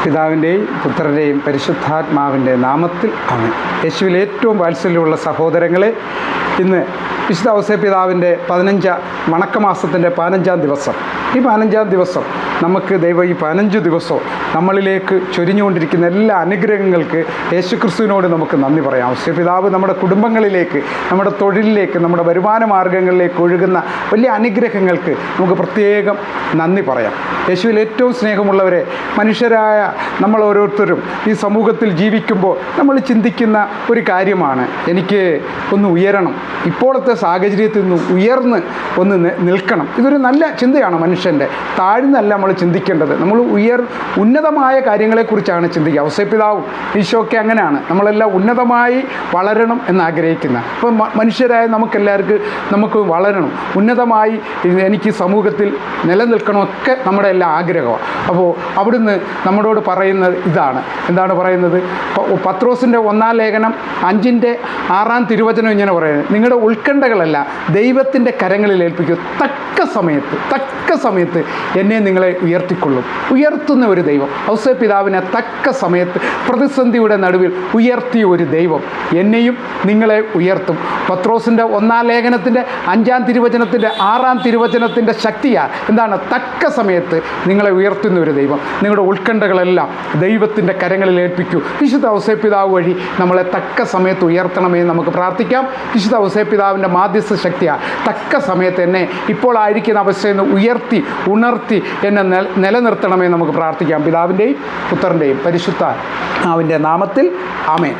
പിതാവിൻ്റെയും പുത്രൻ്റെയും പരിശുദ്ധാത്മാവിൻ്റെ നാമത്തിൽ ആമേൻ. യേശുവിൽ ഏറ്റവും വാത്സല്യമുള്ള സഹോദരങ്ങളെ, ഇന്ന് വിശുദ്ധ ഔസേപ്പിതാവിൻ്റെ വണക്കമാസത്തിൻ്റെ 15-ാം ദിവസം. ഈ 15-ാം ദിവസം നമുക്ക് ദൈവം ഈ 15 ദിവസവും നമ്മളിലേക്ക് ചൊരിഞ്ഞുകൊണ്ടിരിക്കുന്ന എല്ലാ അനുഗ്രഹങ്ങൾക്ക് യേശുക്രിസ്തുവിനോട് നമുക്ക് നന്ദി പറയാം. ഔസേപ്പിതാവ് നമ്മുടെ കുടുംബങ്ങളിലേക്ക്, നമ്മുടെ തൊഴിലിലേക്ക്, നമ്മുടെ വരുമാന മാർഗങ്ങളിലേക്ക് ഒഴുകുന്ന വലിയ അനുഗ്രഹങ്ങൾക്ക് നമുക്ക് പ്രത്യേകം നന്ദി പറയാം. യേശുവിൽ ഏറ്റവും സ്നേഹമുള്ളവരെ, മനുഷ്യരായ നമ്മൾ ഓരോരുത്തരും ഈ സമൂഹത്തിൽ ജീവിക്കുമ്പോൾ നമ്മൾ ചിന്തിക്കുന്ന ഒരു കാര്യമാണ്, എനിക്ക് ഒന്ന് ഉയരണം, ഇപ്പോഴത്തെ സാഹചര്യത്തിൽ നിന്ന് ഉയർന്ന് ഒന്ന് നിൽക്കണം. ഇതൊരു നല്ല ചിന്തയാണ് മനുഷ്യൻ്റെ. താഴ്ന്നല്ല നമ്മൾ ചിന്തിക്കേണ്ടത്, നമ്മൾ ഉന്നതമായ കാര്യങ്ങളെക്കുറിച്ചാണ് ചിന്തിക്കുക. ഔസേപ്പിതാവും ഈശോയൊക്കെ അങ്ങനെയാണ്, നമ്മളെല്ലാം ഉന്നതമായി വളരണം എന്നാഗ്രഹിക്കുന്ന. അപ്പോൾ മനുഷ്യരായ നമുക്ക് വളരണം, ഉന്നതമായി എനിക്ക് സമൂഹത്തിൽ നിലനിൽക്കണമൊക്കെ നമ്മുടെ എല്ലാ ആഗ്രഹമാണ്. അപ്പോൾ അവിടുന്ന് നമ്മളോട് പറയുന്നത് ഇതാണ്. എന്താണ് പറയുന്നത്? പത്രോസിൻ്റെ 1-ാം ലേഖനം 5-ന്റെ 6-ാം ഇങ്ങനെ പറയുന്നത്, നിങ്ങളുടെ ഉത്കണ്ഠകളല്ല ദൈവത്തിൻ്റെ കരങ്ങളിൽ ഏൽപ്പിക്കൂ, തക്ക സമയത്ത് എന്നെ നിങ്ങളെ ഉയർത്തിക്കൊള്ളും. ഉയർത്തുന്ന ഒരു ദൈവം. ഔസേപ്പിതാവിനെ തക്ക സമയത്ത് പ്രതിസന്ധിയുടെ നടുവിൽ ഉയർത്തിയ ഒരു ദൈവം എന്നെയും നിങ്ങളെ ഉയർത്തും. പത്രോസിൻ്റെ 1-ാം ലേഖനത്തിൻ്റെ 5-ാം തിരുവചനത്തിൻ്റെ 6-ാം തിരുവചനത്തിൻ്റെ ശക്തിയാൽ എന്താണ്? തക്ക സമയത്ത് നിങ്ങളെ ഉയർത്തുന്ന ഒരു ദൈവം. നിങ്ങളുടെ ഉത്കണ്ഠകളെല്ലാം ദൈവത്തിൻ്റെ കരങ്ങളിൽ ഏൽപ്പിക്കൂ. വിശുദ്ധ ഔസേപ്പിതാവ് വഴി നമ്മളെ തക്ക സമയത്ത് ഉയർത്തണമെന്ന് നമുക്ക് പ്രാർത്ഥിക്കാം. വിശുദ്ധ ഔസേപ്പിതാവിൻ്റെ മാധ്യസ്ഥ ശക്തിയാൽ തക്ക സമയത്ത് എന്നെ ഇപ്പോൾ ആയിരിക്കുന്ന അവസ്ഥയിൽ നിന്ന് ഉണർത്തി എന്നെ നിലനിർത്തണമെന്ന് നമുക്ക് പ്രാർത്ഥിക്കാം. പിതാവിൻ്റെയും പുത്രൻ്റെയും പരിശുദ്ധാത്മാവിൻ്റെ നാമത്തിൽ ആമേൻ.